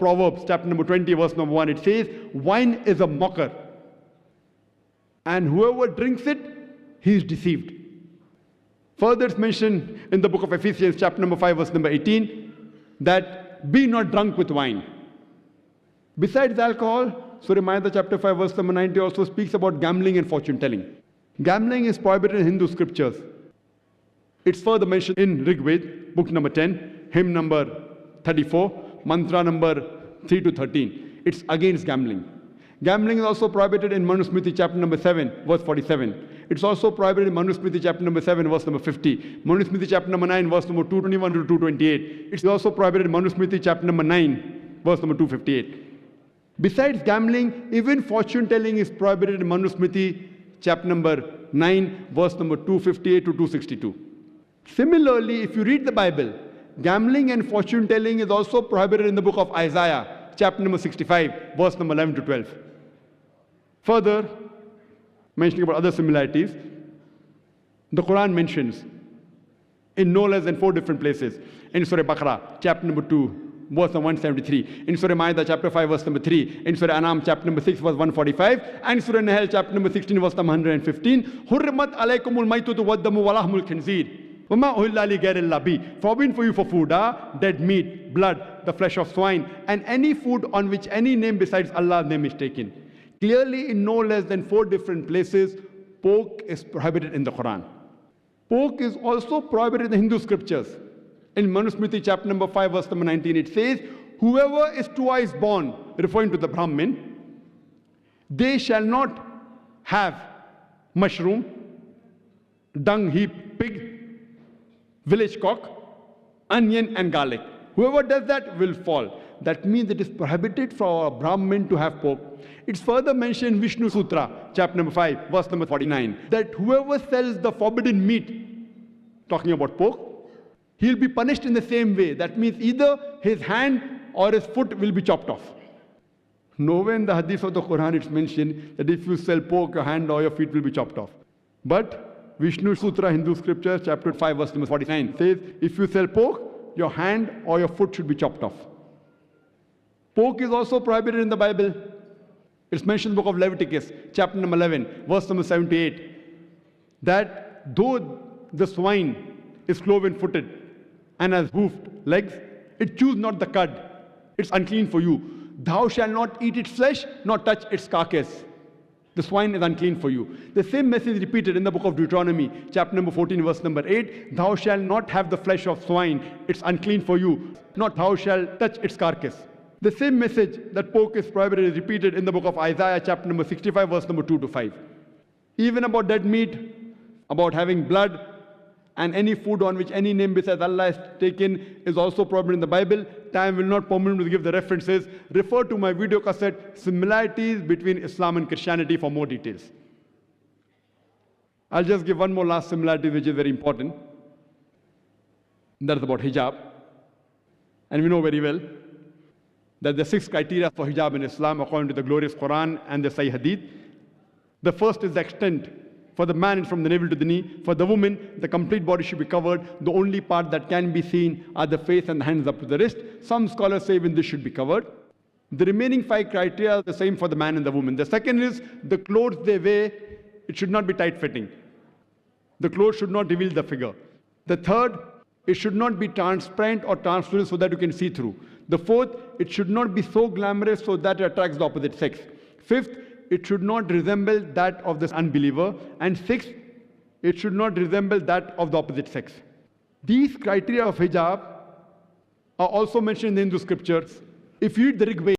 Proverbs, chapter number 20, verse number 1, it says, wine is a mocker, and whoever drinks it, he is deceived. Further, it's mentioned in the book of Ephesians, chapter number 5, verse number 18, that be not drunk with wine. Besides alcohol, Surah Ma'idah, chapter 5, verse number 90 also speaks about gambling and fortune telling. Gambling is prohibited in Hindu scriptures. It's further mentioned in Rig Veda, book number 10, hymn number 34, mantra number 3 to 13. It's against gambling. Gambling is also prohibited in Manusmriti, chapter number 7, verse 47. It's also prohibited in Manusmriti, chapter number 7, verse number 50. Manusmriti, chapter number 9, verse number 221 to 228. It's also prohibited in Manusmriti, chapter number 9, verse number 258. Besides gambling, even fortune telling is prohibited in Manusmriti, chapter number 9, verse number 258 to 262. Similarly, if you read the Bible, gambling and fortune telling is also prohibited in the book of Isaiah, chapter number 65, verse number 11 to 12. Further, mentioning about other similarities, the Quran mentions in no less than 4 different places. In Surah Baqarah, chapter number 2, verse number 173. In Surah Ma'idah, chapter 5, verse number 3. In Surah An'am, chapter number 6, verse 145. And Surah Nahl, chapter number 16, verse number 115. Hurrimat alaykumul maytutu waddamu walahmul khinzir. Forbidden for you for food, dead meat, blood, the flesh of swine, and any food on which any name besides Allah's name is taken. Clearly, in no less than 4 different places, pork is prohibited in the Quran. Pork is also prohibited in the Hindu scriptures. In Manusmriti, chapter number 5, verse number 19, it says, whoever is twice born, referring to the Brahmin, they shall not have mushroom, dung heap, pig, village cock, onion and garlic. Whoever does that will fall. That means it is prohibited for a Brahmin to have pork. It's further mentioned in Vishnu Sutra, chapter number 5, verse number 49, that whoever sells the forbidden meat, talking about pork, he'll be punished in the same way. That means either his hand or his foot will be chopped off. Nowhere in the hadith of the Quran it's mentioned that if you sell pork, your hand or your feet will be chopped off. But Vishnu Sutra, Hindu scriptures, chapter 5, verse number 49 says, if you sell pork, your hand or your foot should be chopped off. Pork is also prohibited in the Bible. It's mentioned in the book of Leviticus, chapter number 11, verse number 78, that though the swine is cloven-footed and has hoofed legs, it chews not the cud. It's unclean for you. Thou shalt not eat its flesh, nor touch its carcass. The swine is unclean for you. The same message is repeated in the book of Deuteronomy, chapter number 14, verse number 8. Thou shalt not have the flesh of swine. It's unclean for you. Not thou shalt touch its carcass. The same message that pork is prohibited is repeated in the book of Isaiah, chapter number 65, verse number 2 to 5. Even about dead meat, about having blood, and any food on which any name besides Allah is taken is also prohibited in the Bible. Time will not permit me to give the references. Refer to my video cassette, Similarities Between Islam and Christianity, for more details. I'll just give one more last similarity which is very important. That is about hijab. And we know very well that the 6 criteria for hijab in Islam according to the glorious Quran and the Sahih Hadith. The first is the extent. For the man, it's from the navel to the knee. For the woman, the complete body should be covered. The only part that can be seen are the face and the hands up to the wrist. Some scholars say even this should be covered. The remaining 5 criteria are the same for the man and the woman. The second is the clothes they wear, it should not be tight-fitting. The clothes should not reveal the figure. The third, it should not be transparent or translucent so that you can see through. The fourth, it should not be so glamorous so that it attracts the opposite sex. Fifth, it should not resemble that of this unbeliever. And 6, it should not resemble that of the opposite sex. These criteria of hijab are also mentioned in the Hindu scriptures. If you read the Rig Veda,